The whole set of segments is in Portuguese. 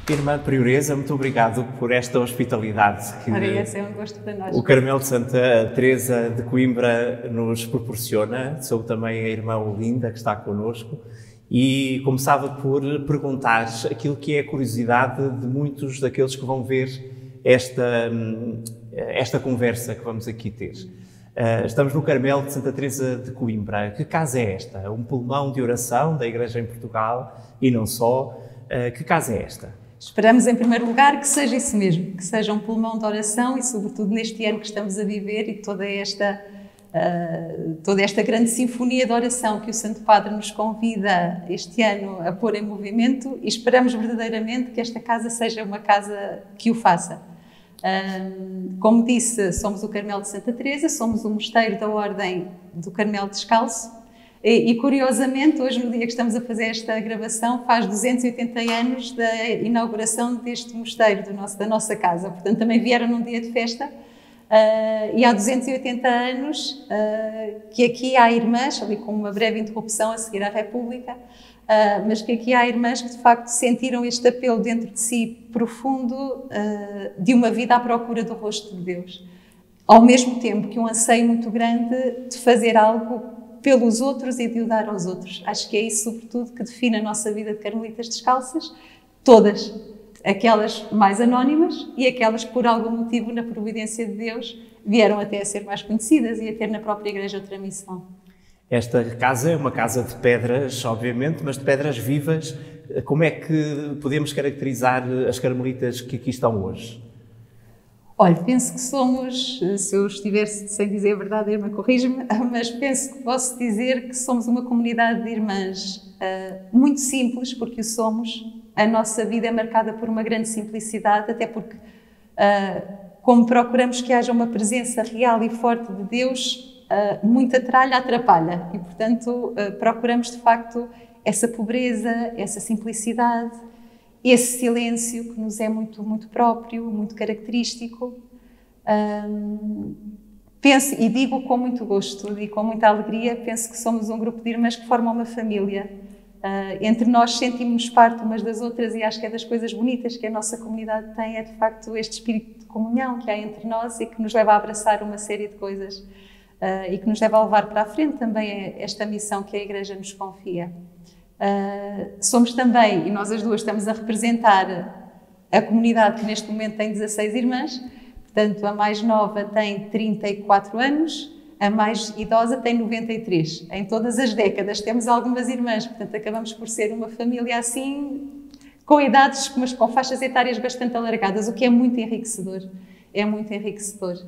Irmã Prioresa, muito obrigado por esta hospitalidade que Esse é um gosto para nós. o Carmelo de Santa Teresa de Coimbra nos proporciona. Sou também a irmã Olinda, que está connosco, e começava por perguntar aquilo que é a curiosidade de muitos daqueles que vão ver esta conversa que vamos aqui ter. Estamos no Carmelo de Santa Teresa de Coimbra. Que casa é esta? Um pulmão de oração da Igreja em Portugal e não só. Que casa é esta? Esperamos, em primeiro lugar, que seja isso mesmo, que seja um pulmão de oração e, sobretudo, neste ano que estamos a viver e toda esta grande sinfonia de oração que o Santo Padre nos convida este ano a pôr em movimento, e esperamos verdadeiramente que esta casa seja uma casa que o faça. Como disse, somos o Carmelo de Santa Teresa, somos o mosteiro da Ordem do Carmelo Descalço. E, curiosamente, hoje, no dia que estamos a fazer esta gravação, faz 280 anos da inauguração deste mosteiro, da nossa casa. Portanto, também vieram num dia de festa. E há 280 anos que aqui há irmãs, ali com uma breve interrupção a seguir à República, mas que aqui há irmãs que, de facto, sentiram este apelo dentro de si profundo de uma vida à procura do rosto de Deus. Ao mesmo tempo que um anseio muito grande de fazer algo pelos outros e de o dar aos outros. Acho que é isso, sobretudo, que define a nossa vida de carmelitas descalças, todas, aquelas mais anónimas e aquelas que, por algum motivo, na providência de Deus, vieram até a ser mais conhecidas e a ter na própria Igreja outra missão. Esta casa é uma casa de pedras, obviamente, mas de pedras vivas. Como é que podemos caracterizar as carmelitas que aqui estão hoje? Olha, penso que somos, se eu estivesse sem dizer a verdade, a irmã corrige-me, mas penso que posso dizer que somos uma comunidade de irmãs muito simples, porque o somos. A nossa vida é marcada por uma grande simplicidade, até porque, como procuramos que haja uma presença real e forte de Deus, muita tralha atrapalha e, portanto, procuramos de facto essa pobreza, essa simplicidade, esse silêncio que nos é muito, muito próprio, muito característico. Penso, e digo com muito gosto e com muita alegria, penso que somos um grupo de irmãs que formam uma família. Entre nós sentimos-nos parte umas das outras e acho que é das coisas bonitas que a nossa comunidade tem, é de facto este espírito de comunhão que há entre nós e que nos leva a abraçar uma série de coisas e que nos leva a levar para a frente também esta missão que a Igreja nos confia. Somos também, e nós as duas estamos a representar a comunidade que neste momento tem 16 irmãs, portanto a mais nova tem 34 anos, a mais idosa tem 93. Em todas as décadas temos algumas irmãs, portanto acabamos por ser uma família assim, com idades, mas com faixas etárias bastante alargadas, o que é muito enriquecedor. É muito enriquecedor.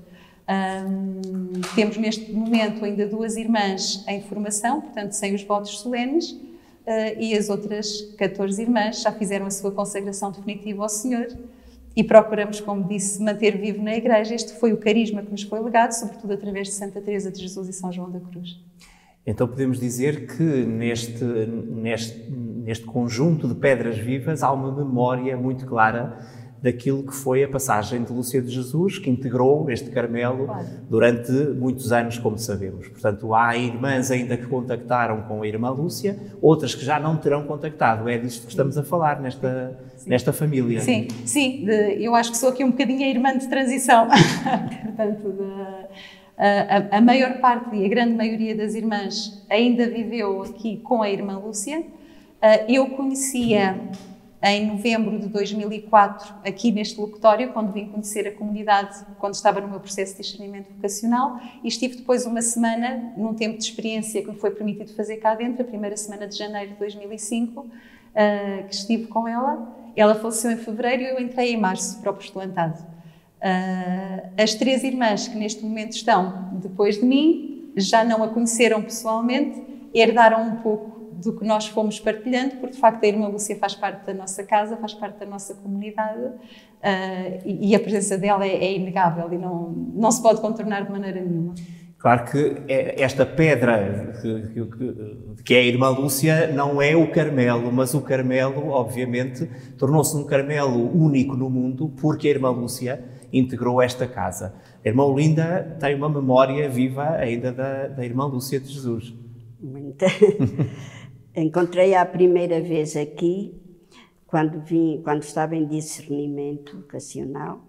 Temos neste momento ainda 2 irmãs em formação, portanto sem os votos solenes, e as outras 14 irmãs já fizeram a sua consagração definitiva ao Senhor e procuramos, como disse, manter vivo na Igreja. Este foi o carisma que nos foi legado, sobretudo através de Santa Teresa de Jesus e São João da Cruz. Então podemos dizer que neste conjunto de pedras vivas há uma memória muito clara daquilo que foi a passagem de Lúcia de Jesus, que integrou este Carmelo durante muitos anos, como sabemos. Portanto, há irmãs ainda que contactaram com a irmã Lúcia, outras que já não terão contactado. É disto que estamos a falar nesta família. Sim, eu acho que sou aqui um bocadinho a irmã de transição. Portanto, a maior parte e a grande maioria das irmãs ainda viveu aqui com a irmã Lúcia. Eu conhecia em novembro de 2004, aqui neste locutório, quando vim conhecer a comunidade, quando estava no meu processo de discernimento vocacional, e estive depois uma semana, num tempo de experiência que me foi permitido fazer cá dentro, a primeira semana de janeiro de 2005, que estive com ela. Ela faleceu em fevereiro e eu entrei em março para o apostolantado. As 3 irmãs que neste momento estão depois de mim, já não a conheceram pessoalmente, herdaram um pouco do que nós fomos partilhando, porque de facto a irmã Lúcia faz parte da nossa casa, faz parte da nossa comunidade e a presença dela é inegável e não se pode contornar de maneira nenhuma. Claro que esta pedra que é a irmã Lúcia não é o Carmelo, mas o Carmelo, obviamente, tornou-se um Carmelo único no mundo porque a irmã Lúcia integrou esta casa. A irmã Olinda tem uma memória viva ainda da irmã Lúcia de Jesus. Encontrei-a a primeira vez aqui quando estava em discernimento vocacional,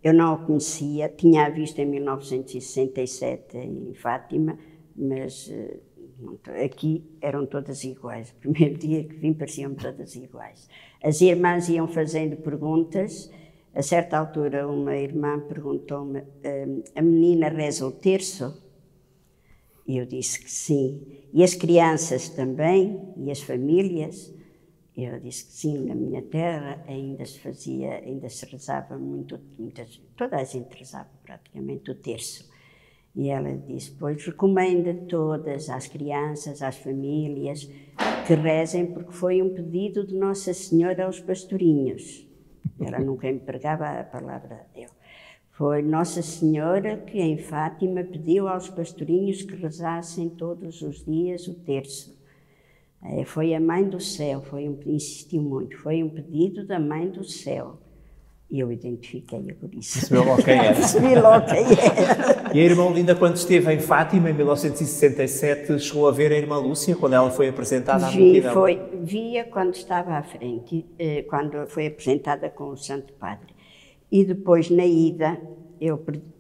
eu não a conhecia, tinha-a visto em 1967 em Fátima, mas aqui eram todas iguais. O primeiro dia que vim pareciam todas iguais. As irmãs iam fazendo perguntas. A certa altura uma irmã perguntou-me: a menina reza o terço? E eu disse que sim. E as crianças também? E as famílias? Eu disse que sim, na minha terra ainda se rezava muito, toda a gente rezava praticamente o terço. E ela disse: pois recomenda todas às crianças, às famílias, que rezem, porque foi um pedido de Nossa Senhora aos pastorinhos. Ela nunca empregava a palavra dele. Foi Nossa Senhora que em Fátima pediu aos pastorinhos que rezassem todos os dias o terço. Foi a Mãe do Céu, insistiu muito, foi um pedido da Mãe do Céu. E eu identifiquei-a por isso. Percebeu logo quem era. Percebi logo quem era. E a irmã Olinda, quando esteve em Fátima, em 1967, chegou a ver a irmã Lúcia, quando ela foi apresentada à multidão? Via quando estava à frente, quando foi apresentada com o Santo Padre. E depois, na ida,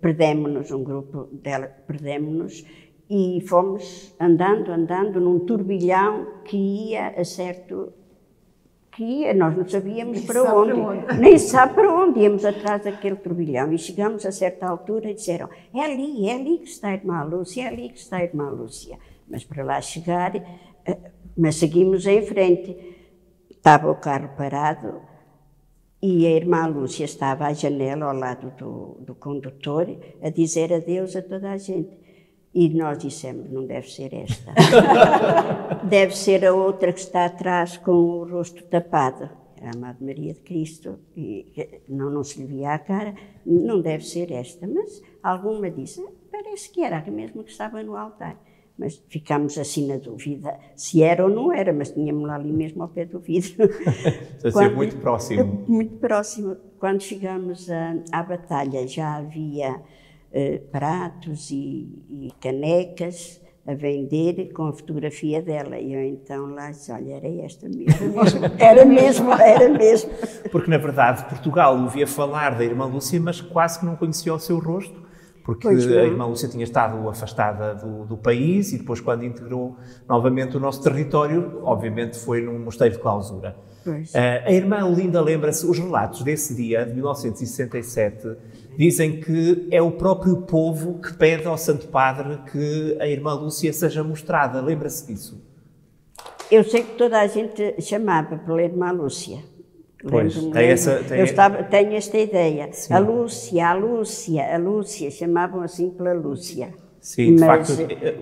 perdemos-nos, um grupo dela, perdemos-nos, e fomos andando num turbilhão que ia a certo... nós não sabíamos para onde, nem sabe para onde, íamos atrás daquele turbilhão e chegamos a certa altura e disseram: é ali que está a irmã Lúcia, é ali que está a irmã Lúcia. Mas para lá chegar, mas seguimos em frente, estava o carro parado e a irmã Lúcia estava à janela ao lado do condutor a dizer adeus a toda a gente. E nós dissemos: não deve ser esta. Deve ser a outra que está atrás com o rosto tapado. Era a Amada Maria de Cristo. E não se lhe via a cara. Não deve ser esta. Mas alguma disse: parece que era a mesma que estava no altar. Mas ficámos assim na dúvida se era ou não era, mas tínhamos lá ali mesmo ao pé do vidro. Ser muito próximo. Muito próximo. Quando chegamos à batalha já havia... pratos e canecas a vender com a fotografia dela. E eu então lá disse: olha, era esta mesmo. Era mesmo. Porque, na verdade, Portugal ouvia falar da irmã Lúcia, mas quase que não conhecia o seu rosto, porque a irmã Lúcia tinha estado afastada do país e depois, quando integrou novamente o nosso território, obviamente foi num mosteiro de clausura. A irmã Olinda lembra-se, os relatos desse dia, de 1967, dizem que é o próprio povo que pede ao Santo Padre que a irmã Lúcia seja mostrada. Lembra-se disso? Eu sei que toda a gente chamava pela irmã Lúcia. Pois, tenho esta ideia. Sim. A Lúcia, chamavam assim pela Lúcia. Sim, de facto,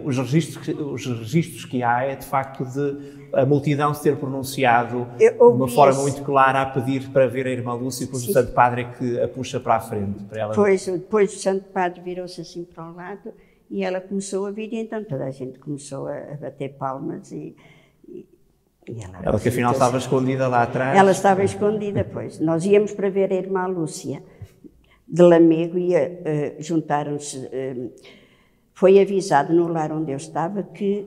os registros que há é de facto de a multidão se ter pronunciado de uma forma muito clara a pedir para ver a irmã Lúcia, e depois o Santo Padre é que a puxa para a frente. Para ela... Depois o Santo Padre virou-se assim para o lado e ela começou a vir, e então toda a gente começou a bater palmas e ela que afinal estava escondida lá atrás. Ela estava escondida, pois. Nós íamos para ver a irmã Lúcia de Lamego e juntaram-se... Foi avisado no lar onde eu estava que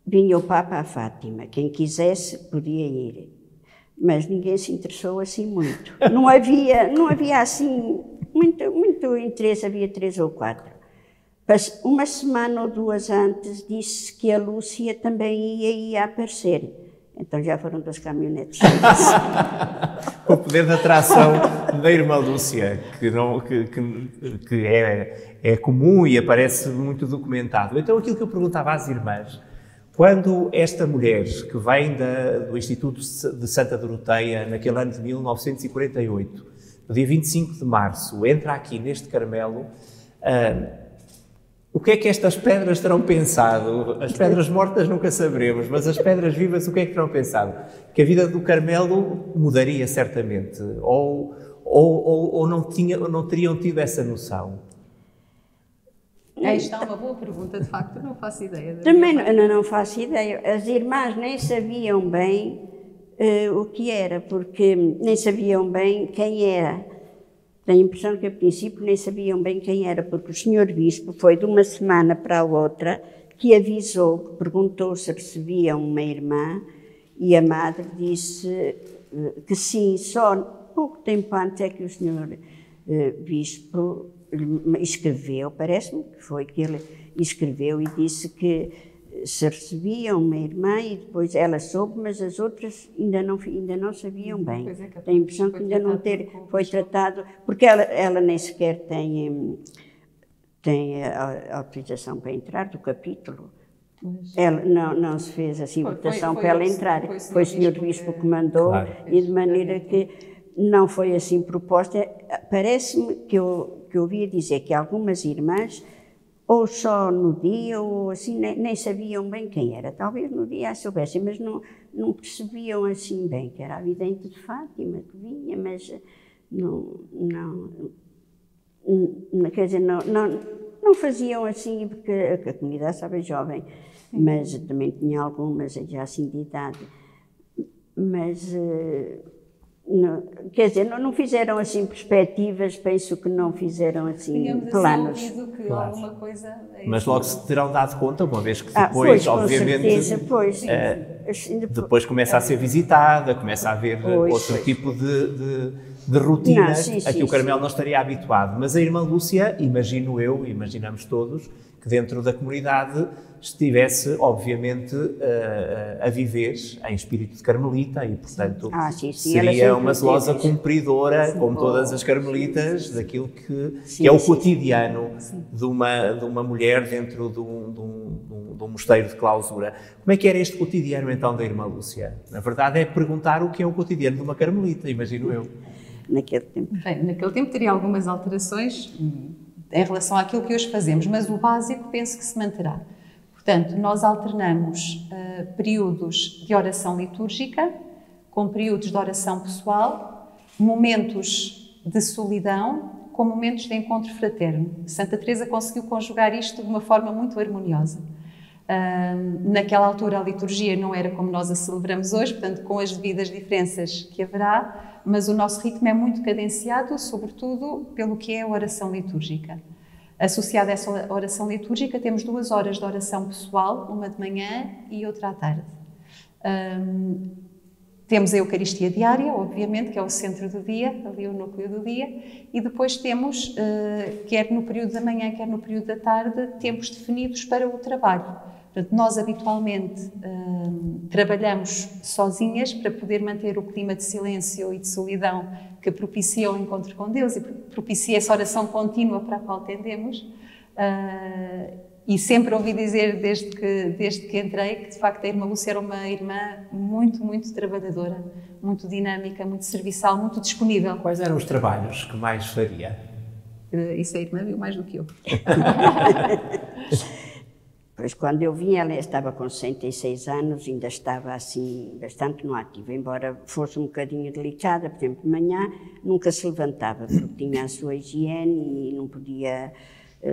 vinha o Papa a Fátima. Quem quisesse podia ir. Mas ninguém se interessou assim muito. Não havia assim muito interesse, havia 3 ou 4. Uma semana ou 2 antes disse que a Lúcia também ia aparecer. Então já foram 2 caminhonetes. O poder de atração da irmã Lúcia, que é comum e aparece muito documentado. Então aquilo que eu perguntava às irmãs, quando esta mulher, que vem do Instituto de Santa Doroteia, naquele ano de 1948, no dia 25 de março, entra aqui neste Carmelo, o que é que estas pedras terão pensado? As pedras mortas nunca saberemos, mas as pedras vivas, o que é que terão pensado? Que a vida do Carmelo mudaria certamente, ou não teriam tido essa noção? Aí está uma boa pergunta, de facto, eu não faço ideia. Também não faço ideia. As irmãs nem sabiam bem o que era, porque nem sabiam bem quem era. Tenho a impressão que, a princípio, nem sabiam bem quem era, porque o senhor bispo foi de uma semana para a outra que avisou, que perguntou se recebiam uma irmã, e a madre disse: que sim, só pouco tempo antes é que o senhor bispo escreveu, parece-me que foi que ele escreveu e disse que se recebia uma irmã e depois ela soube, mas as outras ainda não sabiam bem. Tenho a impressão que ainda não foi tratado, porque ela nem sequer tem a autorização para entrar do capítulo. Ela não se fez assim votação para ela entrar. Foi o senhor bispo que mandou, claro. E de maneira que não foi assim proposta. Parece-me que eu ouvia dizer que algumas irmãs, ou só no dia, ou assim, nem sabiam bem quem era. Talvez no dia a soubessem, mas não percebiam assim bem que era a vidente de Fátima que vinha, mas quer dizer, não faziam assim, porque a comunidade estava jovem, mas também tinha algumas já assim de idade. Mas, quer dizer, não fizeram assim perspectivas, penso que não fizeram assim planos. Assim, que claro. Alguma coisa mas logo se terão dado conta, uma vez que depois, obviamente, depois começa a ser visitada, começa a haver outro tipo de rotinas a que o Carmelo não estaria habituado. Mas a irmã Lúcia, imagino eu, imaginamos todos, que dentro da comunidade estivesse, obviamente, a viver em espírito de carmelita e, portanto, seria uma zelosa cumpridora, como todas as carmelitas, daquilo que é o cotidiano de uma mulher dentro de um mosteiro de clausura. Como é que era este cotidiano, então, da irmã Lúcia? Na verdade, é perguntar o que é o cotidiano de uma carmelita, imagino eu. Naquele tempo. Bem, naquele tempo teria algumas alterações em relação àquilo que hoje fazemos, mas o básico penso que se manterá. Portanto, nós alternamos períodos de oração litúrgica com períodos de oração pessoal, momentos de solidão com momentos de encontro fraterno. Santa Teresa conseguiu conjugar isto de uma forma muito harmoniosa. Naquela altura a liturgia não era como nós a celebramos hoje, portanto com as devidas diferenças que haverá, mas o nosso ritmo é muito cadenciado, sobretudo pelo que é a oração litúrgica. Associada a essa oração litúrgica temos 2 horas de oração pessoal, uma de manhã e outra à tarde. Temos a Eucaristia diária, obviamente, que é o centro do dia, ali o núcleo do dia, e depois temos, quer no período da manhã, quer no período da tarde, tempos definidos para o trabalho. Portanto, nós habitualmente trabalhamos sozinhas para poder manter o clima de silêncio e de solidão que propicia o encontro com Deus e propicia essa oração contínua para a qual tendemos. E sempre ouvi dizer, desde que entrei, que de facto a irmã Lúcia era uma irmã muito, muito trabalhadora, muito dinâmica, muito serviçal, muito disponível. Quais eram os trabalhos que mais faria? Isso a irmã viu mais do que eu. Pois quando eu vim, ela estava com 66 anos, ainda estava assim, bastante no ativo, embora fosse um bocadinho delicada, por exemplo, de manhã nunca se levantava, porque tinha a sua higiene e não podia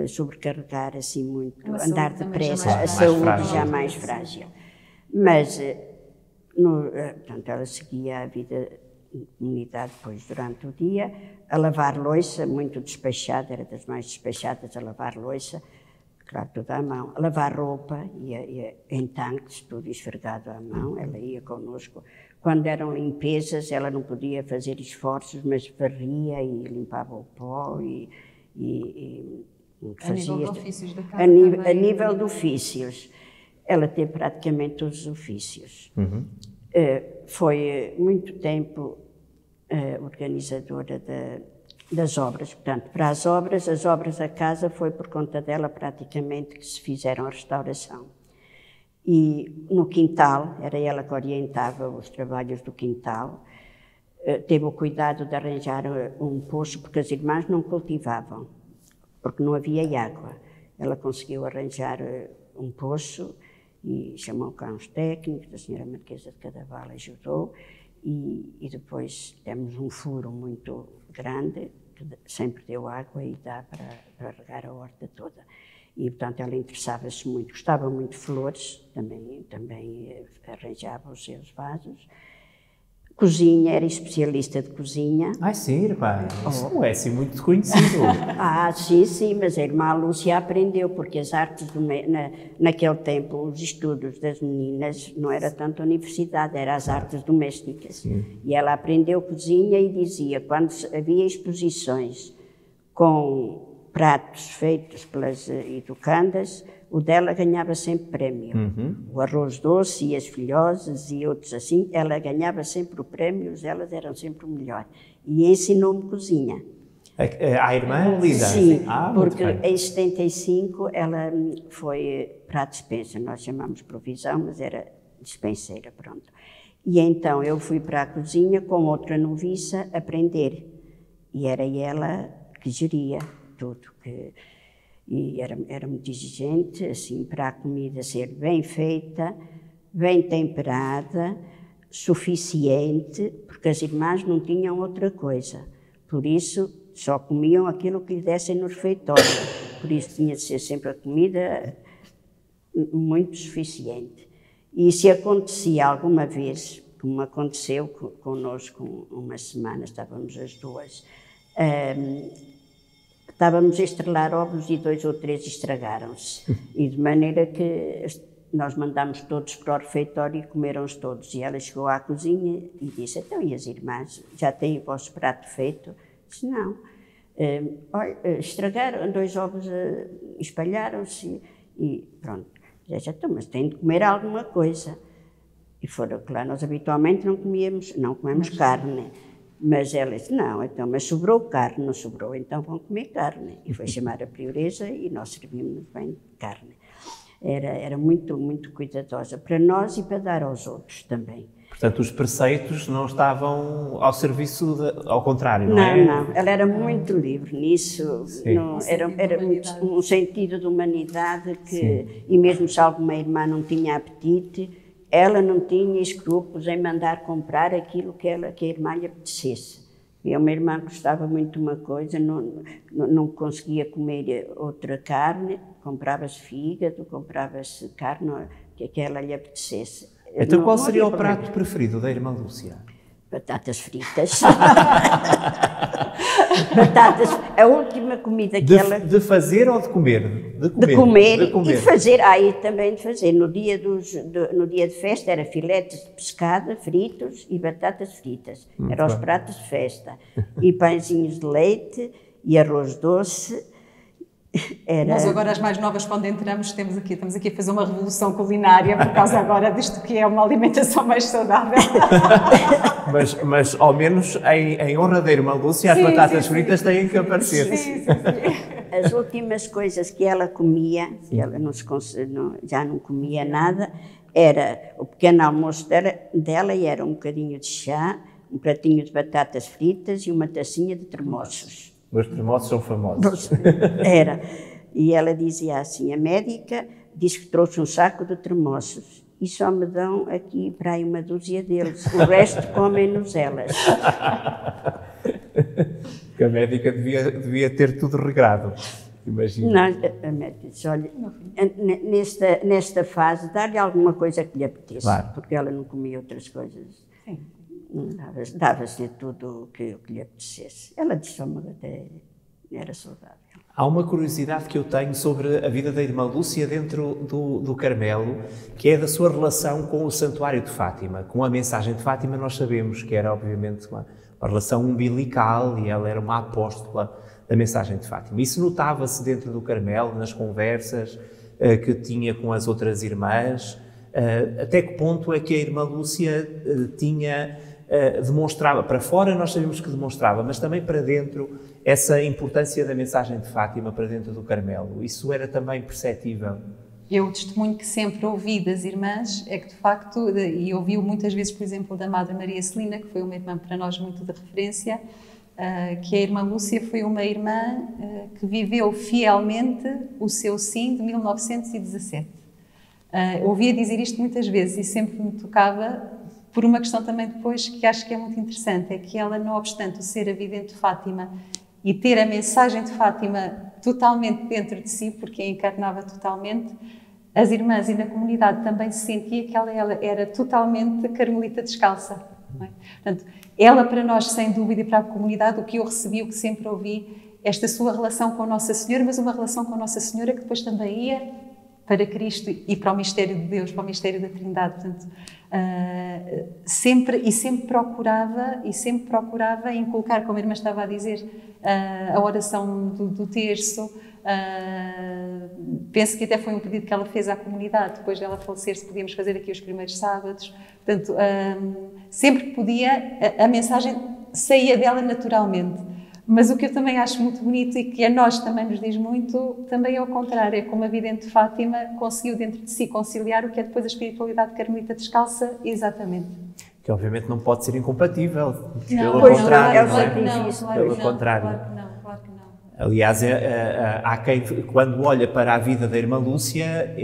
sobrecarregar assim muito, andar depressa, a saúde já mais frágil. Mas, portanto, ela seguia a vida de comunidade depois durante o dia, a lavar louça, muito despachada, era das mais despachadas a lavar louça, claro, tudo à mão, a lavar roupa, ia em tanques, tudo esfregado à mão, ela ia connosco. Quando eram limpezas, ela não podia fazer esforços, mas varria e limpava o pó e fazia... A nível de ofícios da casa a nível de ofícios, ela teve praticamente todos os ofícios. Uhum. Foi muito tempo organizadora das obras, portanto, para as obras da casa foi por conta dela praticamente que se fizeram a restauração. E no quintal, era ela que orientava os trabalhos do quintal, teve o cuidado de arranjar um poço, porque as irmãs não cultivavam, porque não havia água. Ela conseguiu arranjar um poço e chamou cá uns técnicos, a senhora Marquesa de Cadaval ajudou, e depois temos um furo muito grande, que sempre deu água e dá para regar a horta toda. E, portanto, ela interessava-se muito, gostava muito de flores, também arranjava os seus vasos. Cozinha, era especialista de cozinha. Ai, sim, irmã. Isso não é assim muito conhecido. Sim, mas a irmã Lúcia aprendeu, porque as artes, naquele tempo, os estudos das meninas não era tanto a universidade, eram as artes domésticas. Sim. E ela aprendeu cozinha e dizia, quando havia exposições com pratos feitos pelas educandas, o dela ganhava sempre prémio. O arroz doce e as filhosas e outros assim, ela ganhava sempre o prémio, os delas eram sempre o melhor. E ensinou-me cozinha. A irmã Linda? Sim, porque em 75 ela foi para a despensa, nós chamamos provisão, mas era despenseira, pronto. E então eu fui para a cozinha com outra noviça aprender. E era ela que geria tudo. E era muito exigente, assim, para a comida ser bem feita, bem temperada, suficiente, porque as irmãs não tinham outra coisa. Por isso, só comiam aquilo que lhe dessem no refeitório. Por isso, tinha de ser sempre a comida muito suficiente. E se acontecia alguma vez, como aconteceu connosco uma semana, estávamos as duas, estávamos a estrelar ovos e 2 ou 3 estragaram-se. E de maneira que nós mandámos todos para o refeitório e comeram-os todos. E ela chegou à cozinha e disse, então, e as irmãs, já têm o vosso prato feito? Disse, não. Olha, estragaram, 2 ovos, espalharam-se e pronto. Disse, então, mas têm de comer alguma coisa. E foram, claro, nós habitualmente não comemos carne. Mas ela disse, não, então, mas sobrou carne, não sobrou, então vão comer carne. E foi chamar a prioresa e nós servimos bem de carne. Era muito, muito cuidadosa para nós e para dar aos outros também. Portanto, os preceitos não estavam ao serviço, ao contrário, não é? Não, ela era muito livre nisso, era um sentido de humanidade que, e mesmo se alguma irmã não tinha apetite, ela não tinha escrúpulos em mandar comprar aquilo que a irmã lhe apetecesse. E uma irmã gostava muito de uma coisa, não conseguia comer outra carne, comprava-se fígado, comprava-se carne que ela lhe apetecesse. Então qual seria o prato preferido da irmã Lúcia? Batatas fritas. Batatas, a última comida que ela... De fazer ou de comer? De comer e de fazer, e também de fazer. No dia de festa era filetes de pescada fritos e batatas fritas. Eram os pratos de festa. E pãezinhos de leite e arroz doce. Nós agora, as mais novas, quando entramos, estamos aqui a fazer uma revolução culinária por causa agora disto que é uma alimentação mais saudável. mas ao menos em honra da irmã Lúcia, as batatas fritas têm que aparecer. Sim. As últimas coisas que ela comia, ela já não comia nada, era o pequeno almoço dela e era um bocadinho de chá, um pratinho de batatas fritas e uma tacinha de termossos. Os termossos são famosos. Era. E ela dizia assim, a médica disse que trouxe um saco de termossos e só me dão aqui para aí uma dúzia deles, o resto comem-nos elas. Que a médica devia ter tudo regrado, imagino. Não, a médica disse, olha, nesta fase, dá-lhe alguma coisa que lhe apeteça, claro. Porque ela não comia outras coisas. Sim. Dava-se tudo o que lhe apetecesse. Ela disse só até era saudável. Há uma curiosidade que eu tenho sobre a vida da irmã Lúcia dentro do Carmelo, que é da sua relação com o Santuário de Fátima. Com a mensagem de Fátima nós sabemos que era obviamente uma relação umbilical e ela era uma apóstola da mensagem de Fátima. Isso notava-se dentro do Carmelo, nas conversas que tinha com as outras irmãs. Até que ponto é que a irmã Lúcia demonstrava, para fora nós sabemos que demonstrava, mas também para dentro, essa importância da mensagem de Fátima para dentro do Carmelo. Isso era também perceptível? Eu, o testemunho que sempre ouvi das irmãs é que, de facto, e ouvi-o muitas vezes, por exemplo, da Madre Maria Celina, que foi uma irmã para nós muito de referência, que a irmã Lúcia foi uma irmã que viveu fielmente o seu sim de 1917. Ouvia dizer isto muitas vezes e sempre me tocava por uma questão também depois que acho que é muito interessante, é que ela, não obstante o ser a vidente de Fátima e ter a mensagem de Fátima totalmente dentro de si, porque a encarnava totalmente, as irmãs e na comunidade também se sentia que ela era totalmente carmelita descalça. não é? Portanto, ela para nós, sem dúvida, e para a comunidade, o que eu recebi, o que sempre ouvi, esta sua relação com Nossa Senhora, mas uma relação com Nossa Senhora que depois também ia para Cristo e para o mistério de Deus, para o mistério da Trindade. Portanto, sempre procurava inculcar, como a irmã estava a dizer, a oração do terço. Penso que até foi um pedido que ela fez à comunidade, depois dela falecer, se podíamos fazer aqui os primeiros sábados. Portanto, sempre que podia, a mensagem saía dela naturalmente. Mas o que eu também acho muito bonito e que a nós também nos diz muito, também é o contrário, é como a vidente de Fátima conseguiu dentro de si conciliar o que é depois a espiritualidade carmelita descalça, exatamente. Que obviamente não pode ser incompatível, Não, pelo contrário, não é? Pelo contrário. Claro que não. Aliás, há quem, quando olha para a vida da irmã Lúcia,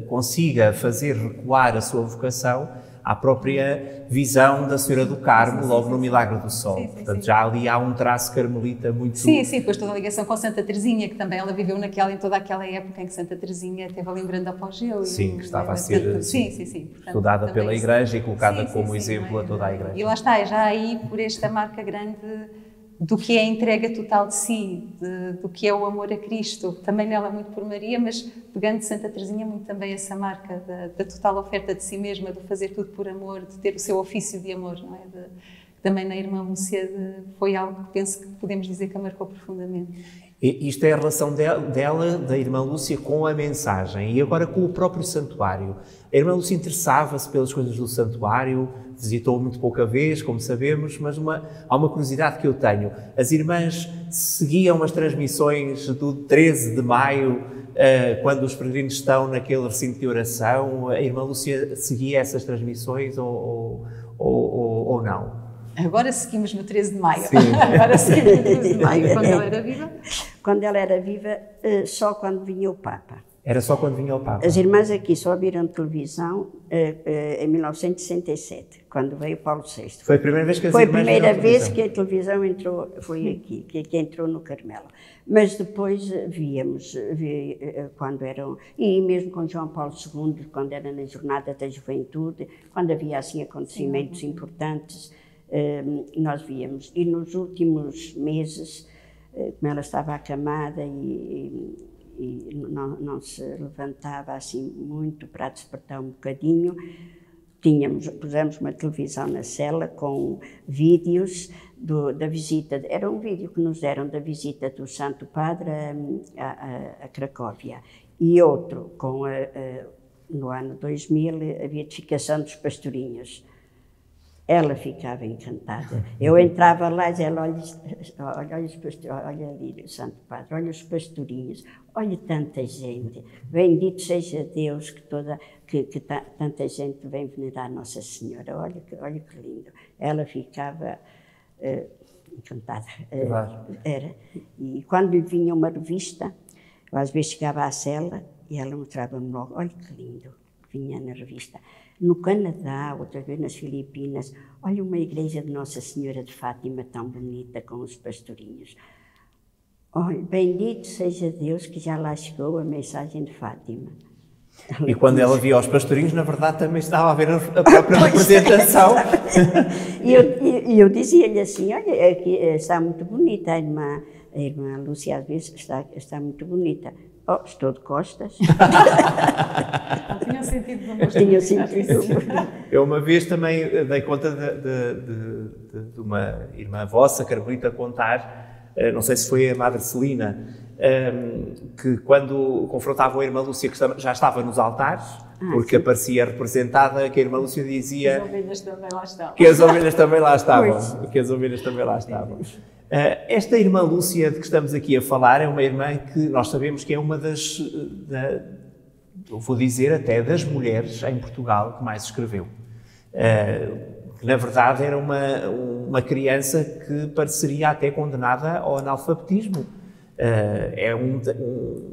consiga fazer recuar a sua vocação à própria visão da Senhora do Carmo, logo no Milagre do Sol. Portanto, já ali há um traço carmelita muito... Sim, depois toda a ligação com Santa Teresinha, que também ela viveu em toda aquela época em que Santa Teresinha teve ali um grande apogeu. Sim, que estava a ser portanto, estudada pela Igreja e colocada como exemplo a toda a Igreja. E lá está, já aí por esta marca grande do que é a entrega total de si, do que é o amor a Cristo, também nela muito por Maria, mas pegando de Santa Teresinha muito também essa marca da total oferta de si mesma, de fazer tudo por amor, de ter o seu ofício de amor, não é? Também na irmã Lúcia foi algo que penso que podemos dizer que a marcou profundamente. E isto é a relação dela, da irmã Lúcia, com a mensagem e agora com o próprio santuário. A irmã Lúcia interessava-se pelas coisas do santuário, visitou muito pouca vez, como sabemos, mas há uma curiosidade que eu tenho. As irmãs seguiam as transmissões do 13 de maio, quando os peregrinos estão naquele recinto de oração. A irmã Lúcia seguia essas transmissões ou não? Agora seguimos no 13 de maio. Sim. Agora seguimos no 13 de maio. Quando ela era viva? Quando ela era viva, só quando vinha o Papa. Era só quando vinha o Papa? As irmãs aqui só viram televisão em 1967, quando veio Paulo VI. Foi a primeira vez que as Foi a irmãs primeira viram vez que a televisão entrou, foi aqui, que entrou no Carmelo. Mas depois víamos, quando eram, e mesmo com João Paulo II, quando era na Jornada da Juventude, quando havia assim acontecimentos importantes, nós víamos. E nos últimos meses, como ela estava acamada e não se levantava assim muito para despertar um bocadinho, pusemos uma televisão na cela com vídeos da visita, era um vídeo que nos deram da visita do Santo Padre a Cracóvia, e outro no ano 2000, a beatificação dos pastorinhos. Ela ficava encantada. Eu entrava lá e dizia, olha ali, Santo Padre, olha os pastorinhos, olha tanta gente. Bendito seja Deus que tanta gente vem venerar Nossa Senhora. Olha que lindo. Ela ficava encantada. Era. E quando lhe vinha uma revista, eu às vezes chegava à cela e ela mostrava-me logo, olha que lindo, que vinha na revista. No Canadá, outra vez nas Filipinas, olha uma igreja de Nossa Senhora de Fátima tão bonita com os pastorinhos. Olha, bendito seja Deus que já lá chegou a mensagem de Fátima. E quando ela via os pastorinhos, na verdade também estava a ver a própria representação. E eu dizia-lhe assim, olha, aqui está muito bonita, a irmã Lúcia às vezes está muito bonita. Oh, estou de costas. Não tinha sentido do humor. Tinha sentido do humor. Eu uma vez também dei conta de uma irmã vossa, carmelita, contar, não sei se foi a Madre Celina, que quando confrontavam a irmã Lúcia, que já estava nos altares, porque sim, aparecia representada, que a irmã Lúcia dizia... As ovelhas também lá estavam. Que as ovelhas também lá estavam. Pois. Que as ovelhas também lá estavam. Esta irmã Lúcia de que estamos aqui a falar é uma irmã que nós sabemos que é uma eu vou dizer até das mulheres em Portugal que mais escreveu. Na verdade era uma criança que pareceria até condenada ao analfabetismo.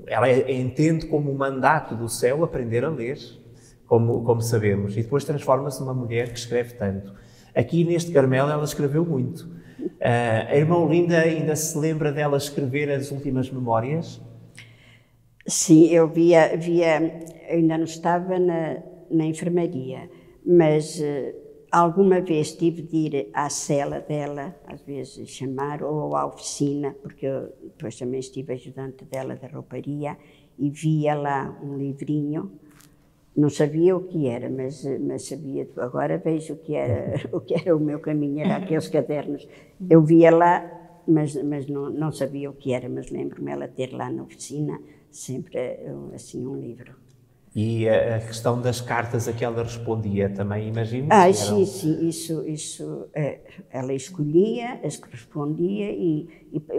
Ela entende como um mandato do céu aprender a ler, como sabemos, e depois transforma-se numa mulher que escreve tanto. Aqui neste Carmelo ela escreveu muito. A irmã Olinda ainda se lembra dela escrever as últimas memórias? Sim, eu eu ainda não estava na enfermaria, mas alguma vez tive de ir à cela dela, às vezes chamar, ou à oficina, porque eu depois também estive ajudante dela da rouparia, e via lá um livrinho, não sabia o que era, mas sabia, agora vejo o que era o meu caminho, era aqueles cadernos. Eu via lá, mas não sabia o que era, mas lembro-me ela ter lá na oficina sempre assim um livro. E a questão das cartas a que ela respondia também, imagino? Sim, isso ela escolhia as que respondia e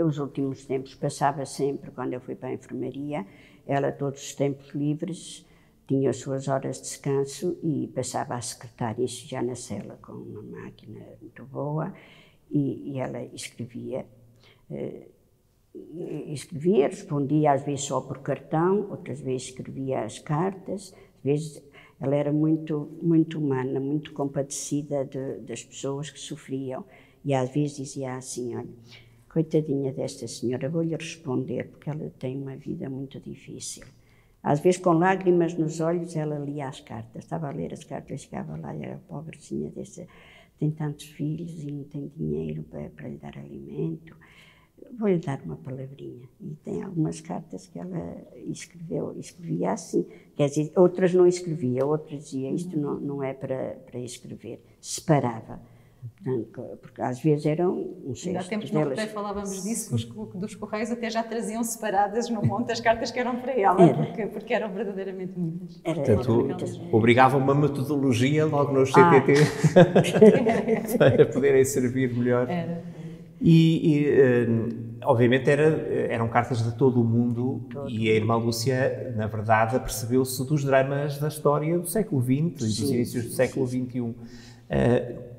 os últimos tempos passava sempre, quando eu fui para a enfermaria, ela todos os tempos livres tinha as suas horas de descanso e passava a secretária, isso já na cela, com uma máquina muito boa, e ela escrevia, respondia às vezes só por cartão, outras vezes escrevia as cartas, às vezes ela era muito humana, muito compadecida das pessoas que sofriam, e às vezes dizia assim, olha, coitadinha desta senhora, vou-lhe responder, porque ela tem uma vida muito difícil. Às vezes, com lágrimas nos olhos, ela lia as cartas. Estava a ler as cartas, chegava lá e era pobrezinha dessa, tem tantos filhos e não tem dinheiro para lhe dar alimento. Vou-lhe dar uma palavrinha. E tem algumas cartas que ela escrevia assim. Quer dizer, outras não escrevia, outras dizia, isto não é para escrever. Separava. Portanto, porque às vezes eram uns cestos. Há tempos no Correio falávamos disso, dos Correios até já traziam separadas no monte as cartas que eram para ela, porque eram verdadeiramente muitas. Portanto, obrigava uma metodologia logo nos CTT para poderem servir melhor. Obviamente eram cartas de todo o mundo e a irmã Lúcia, na verdade, apercebeu-se dos dramas da história do século XX e dos inícios do século XXI.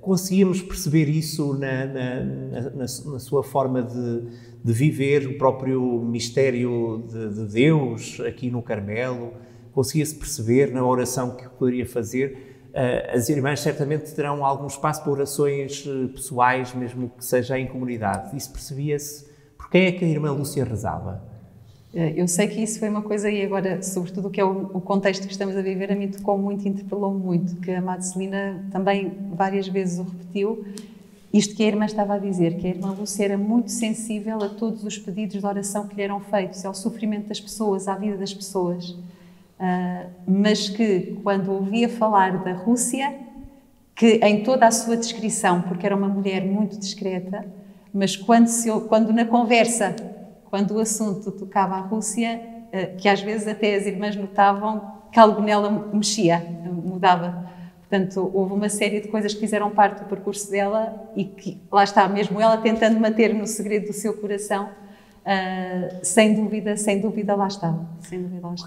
Conseguíamos perceber isso na sua forma de viver o próprio mistério de Deus aqui no Carmelo? Conseguia-se perceber na oração que poderia fazer? As irmãs certamente terão algum espaço para orações pessoais, mesmo que seja em comunidade. Isso percebia-se? Por quem é que a irmã Lúcia rezava? Eu sei que isso foi uma coisa, e agora, sobretudo, que é o contexto que estamos a viver, a mim tocou muito, interpelou-me muito, que a Madre Celina também várias vezes o repetiu, isto que a irmã estava a dizer, que a irmã Lúcia era muito sensível a todos os pedidos de oração que lhe eram feitos, ao sofrimento das pessoas, à vida das pessoas, mas que, quando ouvia falar da Rússia, que em toda a sua descrição, porque era uma mulher muito discreta, mas quando na conversa, quando o assunto tocava à Rússia, que às vezes até as irmãs notavam que algo nela mexia, mudava. Portanto, houve uma série de coisas que fizeram parte do percurso dela e que, lá está, mesmo ela tentando manter no segredo do seu coração, sem dúvida lá estava.